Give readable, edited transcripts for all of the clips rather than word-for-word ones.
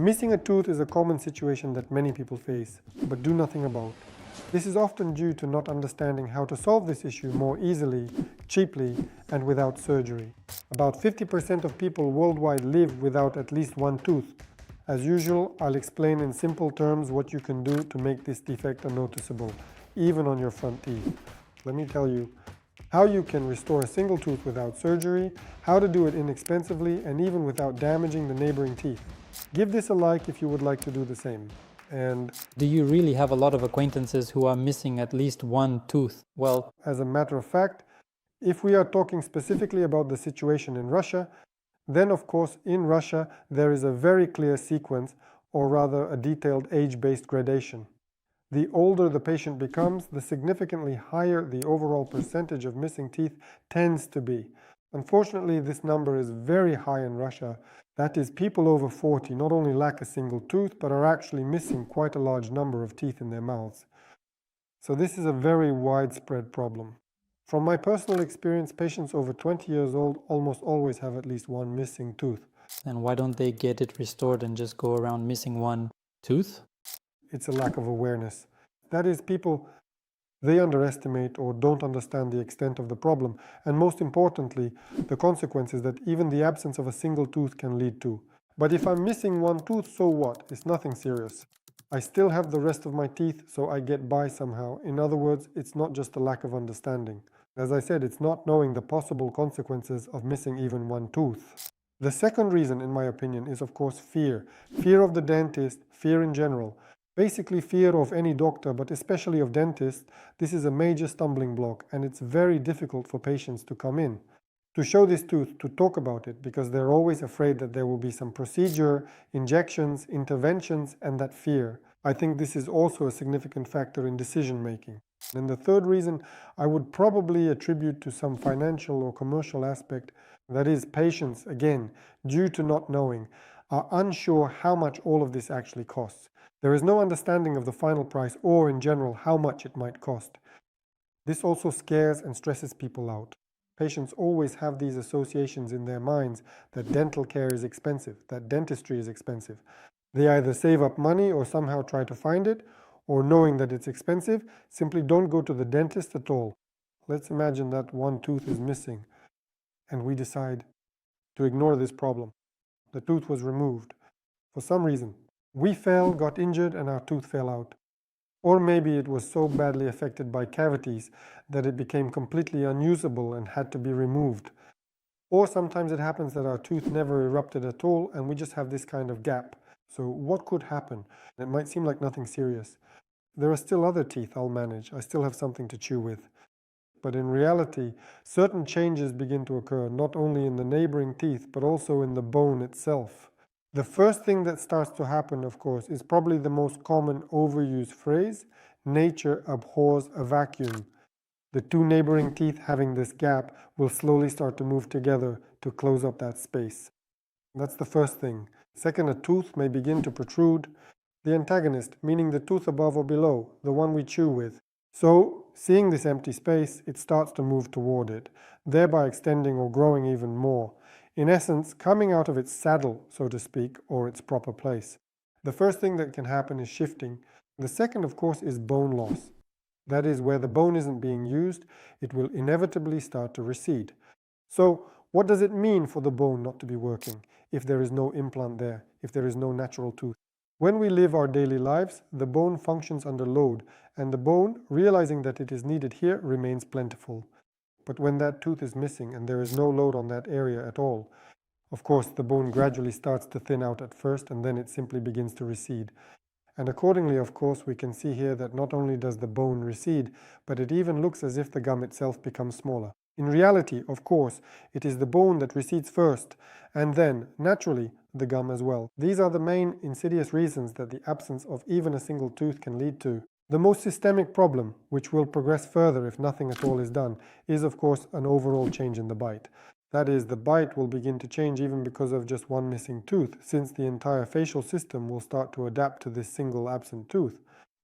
Missing a tooth is a common situation that many people face, but do nothing about. This is often due to not understanding how to solve this issue more easily, cheaply, and without surgery. About 50% of people worldwide live without at least one tooth. As usual, I'll explain in simple terms what you can do to make this defect unnoticeable, even on your front teeth. Let me tell you how you can restore a single tooth without surgery, how to do it inexpensively and even without damaging the neighboring teeth. Give this a like if you would like to do the same. And do you really have a lot of acquaintances who are missing at least one tooth? Well, as a matter of fact, if we are talking specifically about the situation in Russia, then of course in Russia there is a very clear sequence, or rather a detailed age-based gradation. The older the patient becomes, the significantly higher the overall percentage of missing teeth tends to be. Unfortunately, this number is very high in Russia. That is, people over 40 not only lack a single tooth, but are actually missing quite a large number of teeth in their mouths. So this is a very widespread problem. From my personal experience, patients over 20 years old almost always have at least one missing tooth. And why don't they get it restored and just go around missing one tooth? It's a lack of awareness. That is, people, they underestimate or don't understand the extent of the problem, and most importantly, the consequences that even the absence of a single tooth can lead to. But if I'm missing one tooth, so what? It's nothing serious. I still have the rest of my teeth, so I get by somehow. In other words, it's not just a lack of understanding. As I said, it's not knowing the possible consequences of missing even one tooth. The second reason, in my opinion, is of course fear. Fear of the dentist, fear in general. Basically fear of any doctor, but especially of dentists. This is a major stumbling block, and it's very difficult for patients to come in, to show this tooth, to talk about it, because they're always afraid that there will be some procedure, injections, interventions, and that fear. I think this is also a significant factor in decision making. And the third reason I would probably attribute to some financial or commercial aspect, that is, patients, again, due to not knowing, are unsure how much all of this actually costs. There is no understanding of the final price or, in general, how much it might cost. This also scares and stresses people out. Patients always have these associations in their minds that dental care is expensive, that dentistry is expensive. They either save up money or somehow try to find it, or knowing that it's expensive, simply don't go to the dentist at all. Let's imagine that one tooth is missing, and we decide to ignore this problem. The tooth was removed for some reason. We fell, got injured, and our tooth fell out. Or maybe it was so badly affected by cavities that it became completely unusable and had to be removed. Or sometimes it happens that our tooth never erupted at all and we just have this kind of gap. So what could happen? It might seem like nothing serious. There are still other teeth I'll manage. I still have something to chew with. But in reality, certain changes begin to occur, not only in the neighboring teeth, but also in the bone itself. The first thing that starts to happen, of course, is probably the most common overused phrase: nature abhors a vacuum. The two neighboring teeth having this gap will slowly start to move together to close up that space. That's the first thing. Second, a tooth may begin to protrude. The antagonist, meaning the tooth above or below, the one we chew with. So, seeing this empty space, it starts to move toward it, thereby extending or growing even more. In essence, coming out of its saddle, so to speak, or its proper place. The first thing that can happen is shifting. The second, of course, is bone loss. That is, where the bone isn't being used, it will inevitably start to recede. So, what does it mean for the bone not to be working if there is no implant there, if there is no natural tooth? When we live our daily lives, the bone functions under load, and the bone, realizing that it is needed here, remains plentiful. But when that tooth is missing and there is no load on that area at all, of course the bone gradually starts to thin out at first, and then it simply begins to recede. And accordingly, of course, we can see here that not only does the bone recede, but it even looks as if the gum itself becomes smaller. In reality, of course, it is the bone that recedes first, and then, naturally, the gum as well. These are the main insidious reasons that the absence of even a single tooth can lead to. The most systemic problem, which will progress further if nothing at all is done, is of course an overall change in the bite. That is, the bite will begin to change even because of just one missing tooth, since the entire facial system will start to adapt to this single absent tooth.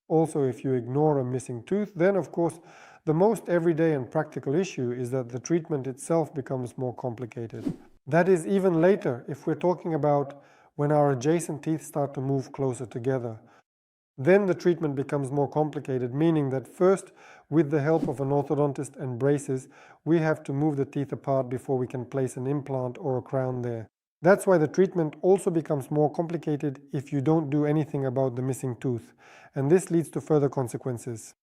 Also, if you ignore a missing tooth, then of course the most everyday and practical issue is that the treatment itself becomes more complicated. That is even later if we're talking about when our adjacent teeth start to move closer together. Then the treatment becomes more complicated, meaning that first, with the help of an orthodontist and braces, we have to move the teeth apart before we can place an implant or a crown there. That's why the treatment also becomes more complicated if you don't do anything about the missing tooth, and this leads to further consequences.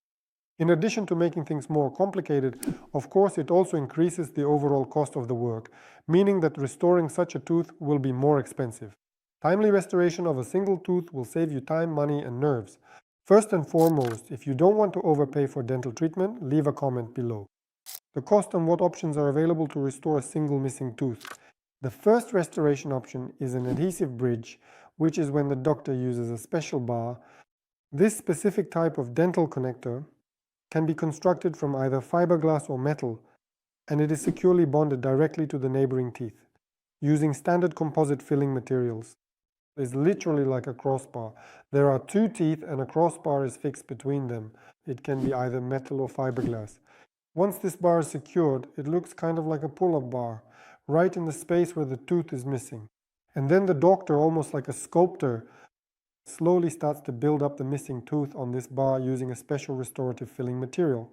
In addition to making things more complicated, of course, it also increases the overall cost of the work, meaning that restoring such a tooth will be more expensive. Timely restoration of a single tooth will save you time, money, and nerves. First and foremost, if you don't want to overpay for dental treatment, leave a comment below. The cost and what options are available to restore a single missing tooth. The first restoration option is an adhesive bridge, which is when the doctor uses a special bar. This specific type of dental connector can be constructed from either fiberglass or metal, and it is securely bonded directly to the neighboring teeth, using standard composite filling materials. It is literally like a crossbar. There are two teeth and a crossbar is fixed between them. It can be either metal or fiberglass. Once this bar is secured, it looks kind of like a pull-up bar, right in the space where the tooth is missing. And then the doctor, almost like a sculptor, slowly starts to build up the missing tooth on this bar using a special restorative filling material.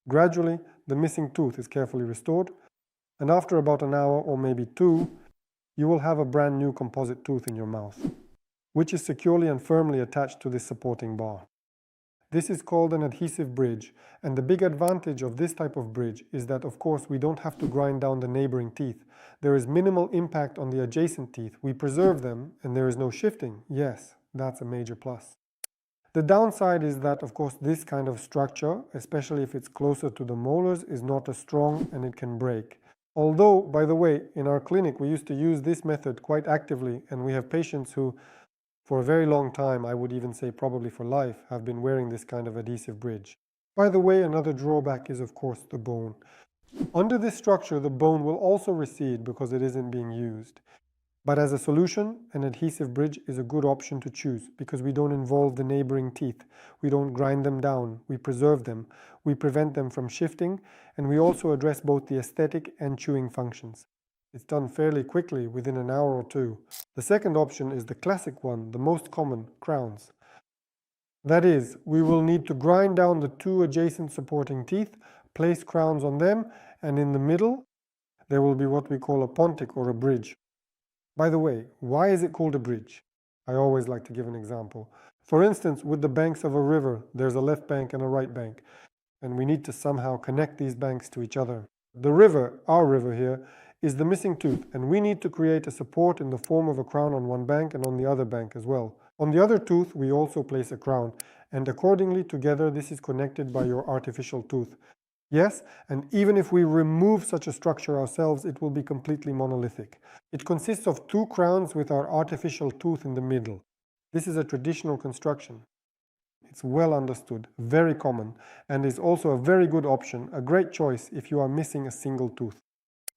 Gradually, the missing tooth is carefully restored, and after about an hour or maybe two, you will have a brand new composite tooth in your mouth, which is securely and firmly attached to this supporting bar. This is called an adhesive bridge, and the big advantage of this type of bridge is that, of course, we don't have to grind down the neighboring teeth. There is minimal impact on the adjacent teeth. We preserve them, and there is no shifting. Yes, that's a major plus. The downside is that, of course, this kind of structure, especially if it's closer to the molars, is not as strong and it can break. Although, by the way, in our clinic we used to use this method quite actively, and we have patients who, for a very long time, I would even say probably for life, have been wearing this kind of adhesive bridge. By the way, another drawback is, of course, the bone. Under this structure, the bone will also recede because it isn't being used. But as a solution, an adhesive bridge is a good option to choose because we don't involve the neighboring teeth. We don't grind them down. We preserve them. We prevent them from shifting, and we also address both the aesthetic and chewing functions. It's done fairly quickly, within an hour or two. The second option is the classic one, the most common, crowns. That is, we will need to grind down the two adjacent supporting teeth, place crowns on them, and in the middle, there will be what we call a pontic or a bridge. By the way, why is it called a bridge? I always like to give an example. For instance, with the banks of a river, there's a left bank and a right bank, and we need to somehow connect these banks to each other. The river, our river here, is the missing tooth, and we need to create a support in the form of a crown on one bank and on the other bank as well. On the other tooth, we also place a crown, and accordingly together this is connected by your artificial tooth. Yes, and even if we remove such a structure ourselves, it will be completely monolithic. It consists of two crowns with our artificial tooth in the middle. This is a traditional construction. It's well understood, very common, and is also a very good option, a great choice if you are missing a single tooth.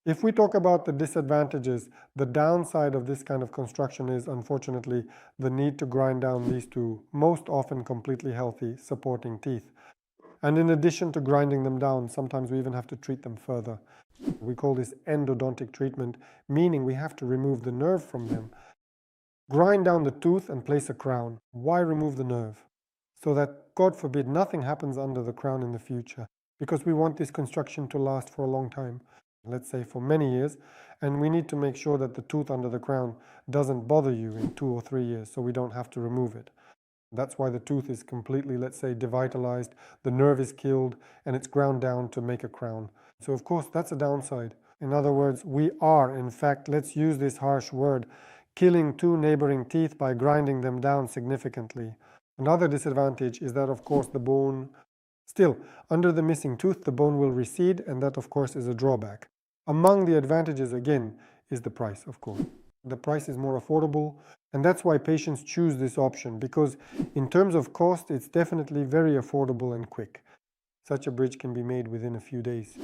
If we talk about the disadvantages, the downside of this kind of construction is, unfortunately, the need to grind down these two, most often completely healthy, supporting teeth. And in addition to grinding them down, sometimes we even have to treat them further. We call this endodontic treatment, meaning we have to remove the nerve from them, grind down the tooth and place a crown. Why remove the nerve? So that, God forbid, nothing happens under the crown in the future, because we want this construction to last for a long time, let's say for many years, and we need to make sure that the tooth under the crown doesn't bother you in 2 or 3 years, so we don't have to remove it. That's why the tooth is completely, let's say, devitalized, the nerve is killed, and it's ground down to make a crown. So of course that's a downside. In other words, we are, in fact, let's use this harsh word, killing two neighboring teeth by grinding them down significantly. Another disadvantage is that, of course, the bone, still, under the missing tooth, the bone will recede, and that, of course, is a drawback. Among the advantages, again, is the price, of course. The price is more affordable, and that's why patients choose this option, because in terms of cost, it's definitely very affordable and quick. Such a bridge can be made within a few days.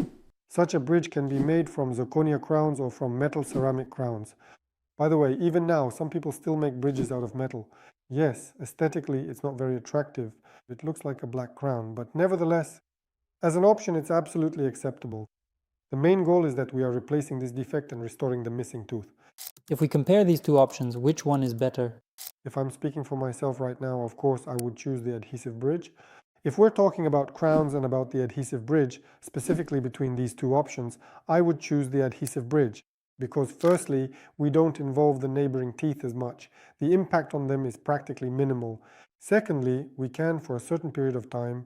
Such a bridge can be made from zirconia crowns or from metal ceramic crowns. By the way, even now, some people still make bridges out of metal. Yes, aesthetically, it's not very attractive. It looks like a black crown, but nevertheless, as an option, it's absolutely acceptable. The main goal is that we are replacing this defect and restoring the missing tooth. If we compare these two options, which one is better? If I'm speaking for myself right now, of course, I would choose the adhesive bridge. If we're talking about crowns and about the adhesive bridge, specifically between these two options, I would choose the adhesive bridge because firstly, we don't involve the neighboring teeth as much. The impact on them is practically minimal. Secondly, we can, for a certain period of time,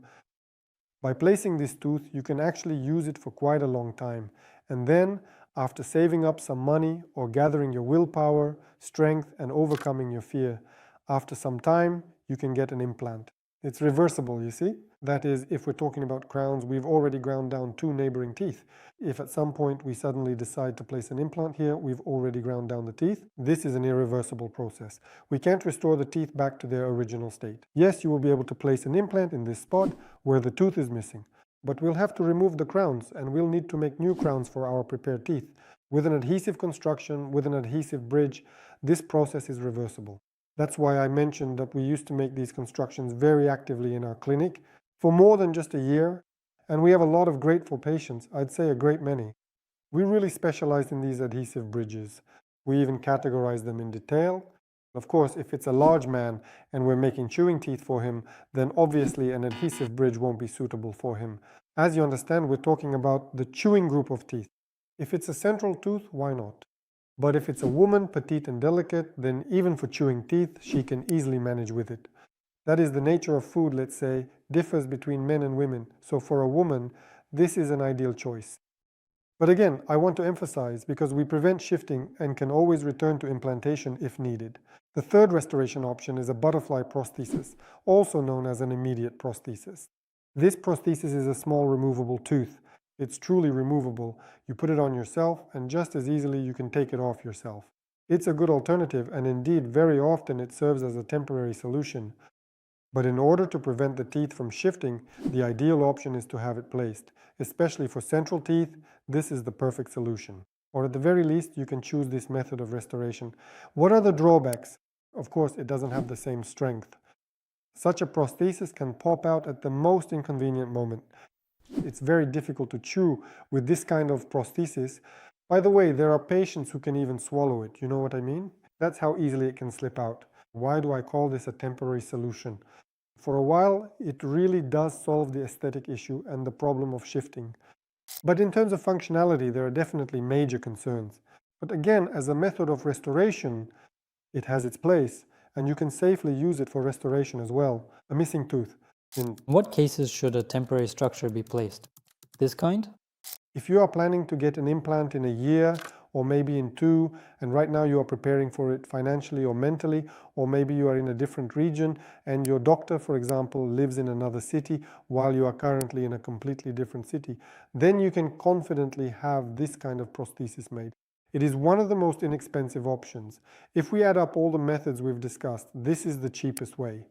by placing this tooth, you can actually use it for quite a long time. And then, after saving up some money or gathering your willpower, strength, and overcoming your fear, after some time, you can get an implant. It's reversible, you see? That is, if we're talking about crowns, we've already ground down 2 neighboring teeth. If at some point we suddenly decide to place an implant here, we've already ground down the teeth. This is an irreversible process. We can't restore the teeth back to their original state. Yes, you will be able to place an implant in this spot where the tooth is missing, but we'll have to remove the crowns and we'll need to make new crowns for our prepared teeth. With an adhesive construction, with an adhesive bridge, this process is reversible. That's why I mentioned that we used to make these constructions very actively in our clinic for more than just a year, and we have a lot of grateful patients, I'd say a great many. We really specialize in these adhesive bridges. We even categorize them in detail. Of course, if it's a large man and we're making chewing teeth for him, then obviously an adhesive bridge won't be suitable for him. As you understand, we're talking about the chewing group of teeth. If it's a central tooth, why not? But if it's a woman, petite and delicate, then even for chewing teeth, she can easily manage with it. That is, the nature of food, let's say, differs between men and women. So for a woman, this is an ideal choice. But again, I want to emphasize, because we prevent shifting and can always return to implantation if needed. The third restoration option is a butterfly prosthesis, also known as an immediate prosthesis. This prosthesis is a small removable tooth. It's truly removable. You put it on yourself, and just as easily you can take it off yourself. It's a good alternative, and indeed very often it serves as a temporary solution. But in order to prevent the teeth from shifting, the ideal option is to have it placed. Especially for central teeth, this is the perfect solution. Or at the very least, you can choose this method of restoration. What are the drawbacks? Of course, it doesn't have the same strength. Such a prosthesis can pop out at the most inconvenient moment. It's very difficult to chew with this kind of prosthesis. By the way, there are patients who can even swallow it. You know what I mean? That's how easily it can slip out. Why do I call this a temporary solution? For a while, it really does solve the aesthetic issue and the problem of shifting. But in terms of functionality, there are definitely major concerns. But again, as a method of restoration, it has its place, and you can safely use it for restoration as well. A missing tooth. In what cases should a temporary structure be placed? This kind? If you are planning to get an implant in a year or maybe in 2, and right now you are preparing for it financially or mentally, or maybe you are in a different region and your doctor, for example, lives in another city while you are currently in a completely different city, then you can confidently have this kind of prosthesis made. It is one of the most inexpensive options. If we add up all the methods we've discussed, this is the cheapest way.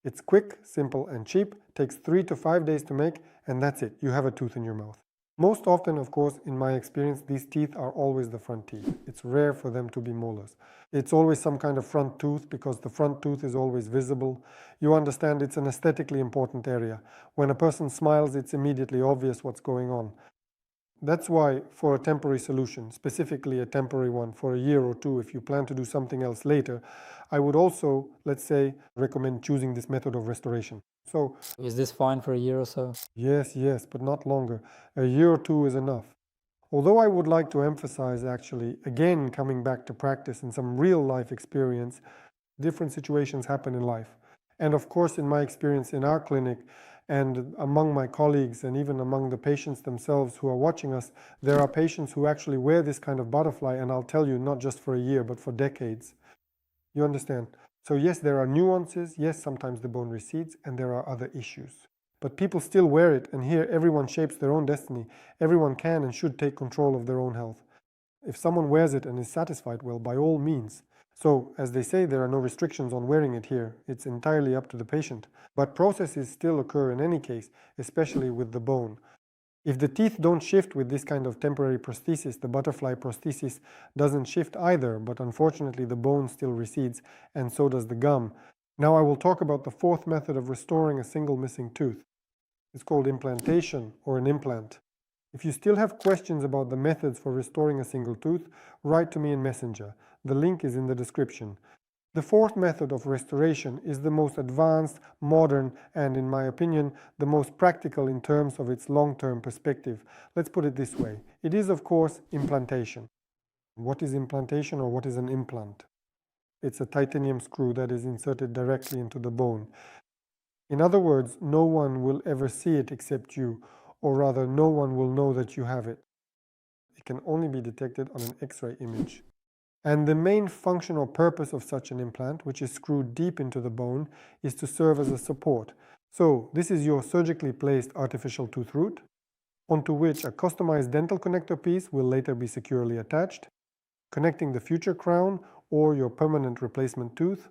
It's quick, simple, and cheap, takes 3 to 5 days to make, and that's it, you have a tooth in your mouth. Most often, of course, in my experience, these teeth are always the front teeth. It's rare for them to be molars. It's always some kind of front tooth because the front tooth is always visible. You understand, it's an aesthetically important area. When a person smiles, it's immediately obvious what's going on. That's why for a temporary solution, specifically a temporary one for a year or 2, if you plan to do something else later, I would also, let's say, recommend choosing this method of restoration. So, is this fine for a year or so? Yes, but not longer. A year or 2 is enough. Although I would like to emphasize, actually, again, coming back to practice and some real life experience, different situations happen in life. And of course, in my experience in our clinic, and among my colleagues and even among the patients themselves who are watching us, there are patients who actually wear this kind of butterfly, and I'll tell you, not just for a year, but for decades. You understand? So yes, there are nuances, yes, sometimes the bone recedes, and there are other issues. But people still wear it, and here everyone shapes their own destiny. Everyone can and should take control of their own health. If someone wears it and is satisfied, well, by all means. So, as they say, there are no restrictions on wearing it here. It's entirely up to the patient. But processes still occur in any case, especially with the bone. If the teeth don't shift with this kind of temporary prosthesis, the butterfly prosthesis doesn't shift either, but unfortunately the bone still recedes, and so does the gum. Now I will talk about the 4th method of restoring a single missing tooth. It's called implantation or an implant. If you still have questions about the methods for restoring a single tooth, write to me in Messenger. The link is in the description. The fourth method of restoration is the most advanced, modern, and in my opinion, the most practical in terms of its long-term perspective. Let's put it this way. It is, of course, implantation. What is implantation, or what is an implant? It's a titanium screw that is inserted directly into the bone. In other words, no one will ever see it except you, or rather, no one will know that you have it. It can only be detected on an X-ray image. And the main function or purpose of such an implant, which is screwed deep into the bone, is to serve as a support. So this is your surgically placed artificial tooth root, onto which a customized dental connector piece will later be securely attached, connecting the future crown or your permanent replacement tooth.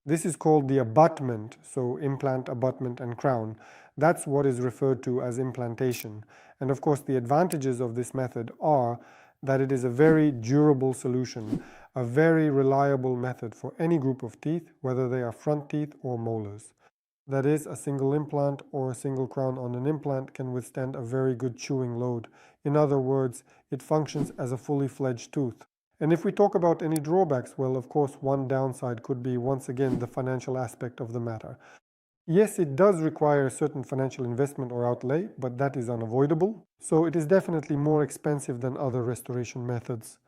This is called the abutment, so implant, abutment, and crown. That's what is referred to as implantation. And of course, the advantages of this method are that it is a very durable solution, a very reliable method for any group of teeth, whether they are front teeth or molars. That is, a single implant or a single crown on an implant can withstand a very good chewing load. In other words, it functions as a fully fledged tooth. And if we talk about any drawbacks, well, of course, one downside could be, once again, the financial aspect of the matter. Yes, it does require a certain financial investment or outlay, but that is unavoidable. So it is definitely more expensive than other restoration methods.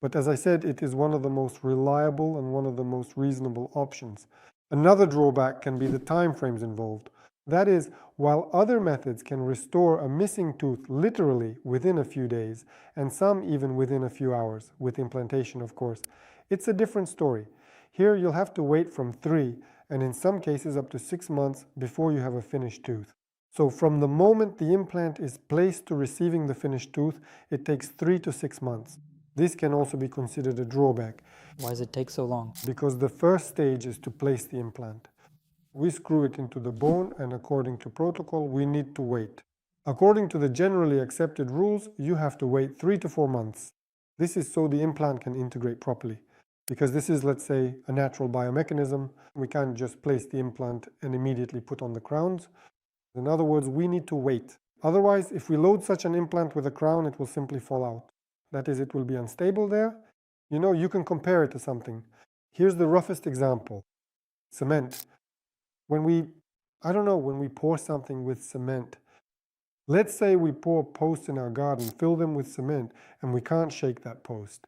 But as I said, it is one of the most reliable and one of the most reasonable options. Another drawback can be the time frames involved. That is, while other methods can restore a missing tooth literally within a few days, and some even within a few hours, with implantation of course, it's a different story. Here you'll have to wait from 3, and in some cases up to 6 months before you have a finished tooth. So from the moment the implant is placed to receiving the finished tooth, it takes 3 to 6 months. This can also be considered a drawback. Why does it take so long? Because the first stage is to place the implant. We screw it into the bone, and according to protocol, we need to wait. According to the generally accepted rules, you have to wait 3 to 4 months. This is so the implant can integrate properly. Because this is, let's say, a natural biomechanism. We can't just place the implant and immediately put on the crowns. In other words, we need to wait. Otherwise, if we load such an implant with a crown, it will simply fall out. That is, it will be unstable there. You know, you can compare it to something. Here's the roughest example. Cement. When we pour something with cement, let's say we pour posts in our garden, fill them with cement, and we can't shake that post.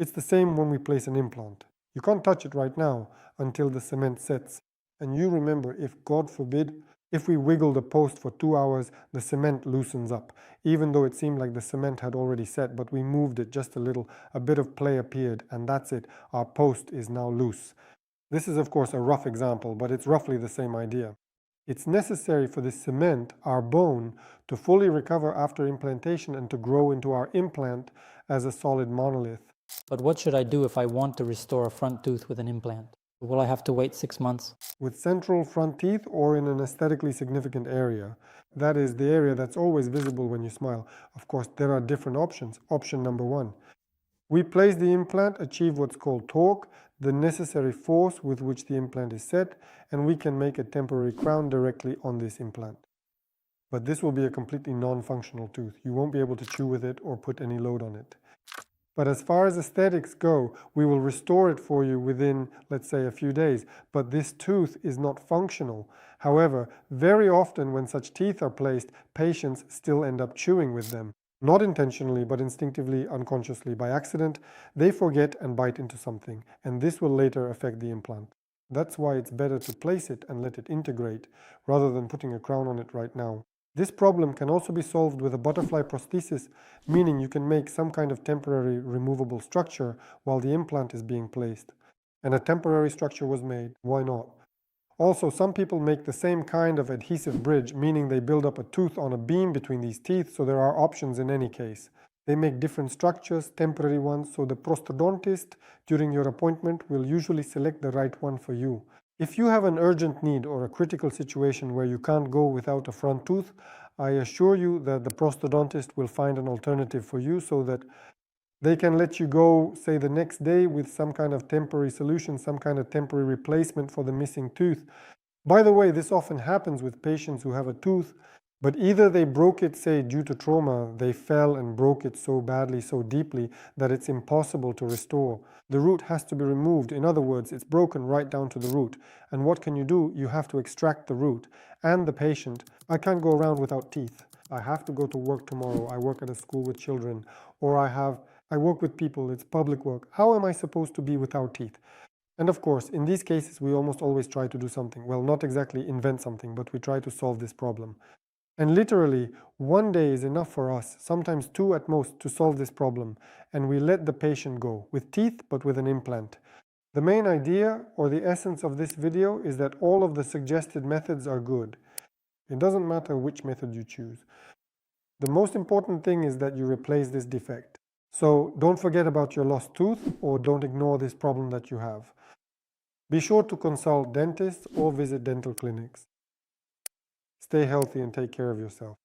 It's the same when we place an implant. You can't touch it right now until the cement sets. And you remember, if God forbid, if we wiggle the post for 2 hours, the cement loosens up. Even though it seemed like the cement had already set, but we moved it just a little, a bit of play appeared, and that's it. Our post is now loose. This is of course a rough example, but it's roughly the same idea. It's necessary for the cement, our bone, to fully recover after implantation and to grow into our implant as a solid monolith. But what should I do if I want to restore a front tooth with an implant? Will I have to wait 6 months? With central front teeth or in an aesthetically significant area. That is the area that's always visible when you smile. Of course, there are different options. Option number 1. We place the implant, achieve what's called torque, the necessary force with which the implant is set, and we can make a temporary crown directly on this implant. But this will be a completely non-functional tooth. You won't be able to chew with it or put any load on it. But as far as aesthetics go, we will restore it for you within, let's say, a few days. But this tooth is not functional. However, very often when such teeth are placed, patients still end up chewing with them. Not intentionally, but instinctively, unconsciously, by accident, they forget and bite into something, and this will later affect the implant. That's why it's better to place it and let it integrate, rather than putting a crown on it right now. This problem can also be solved with a butterfly prosthesis, meaning you can make some kind of temporary removable structure while the implant is being placed. And a temporary structure was made. Why not? Also, some people make the same kind of adhesive bridge, meaning they build up a tooth on a beam between these teeth, so there are options in any case. They make different structures, temporary ones, so the prosthodontist during your appointment will usually select the right one for you. If you have an urgent need or a critical situation where you can't go without a front tooth, I assure you that the prosthodontist will find an alternative for you so that they can let you go, say, the next day with some kind of temporary solution, some kind of temporary replacement for the missing tooth. By the way, this often happens with patients who have a tooth But either they broke it, say, due to trauma, they fell and broke it so badly, so deeply, that it's impossible to restore. The root has to be removed. In other words, it's broken right down to the root. And what can you do? You have to extract the root. And the patient, I can't go around without teeth. I have to go to work tomorrow. I work at a school with children. Or I work with people. It's public work. How am I supposed to be without teeth? And of course, in these cases, we almost always try to do something. Well, not exactly invent something, but we try to solve this problem. And literally, one day is enough for us, sometimes 2 at most, to solve this problem. And we let the patient go, with teeth, but with an implant. The main idea, or the essence of this video, is that all of the suggested methods are good. It doesn't matter which method you choose. The most important thing is that you replace this defect. So don't forget about your lost tooth, or don't ignore this problem that you have. Be sure to consult dentists or visit dental clinics. Stay healthy and take care of yourself.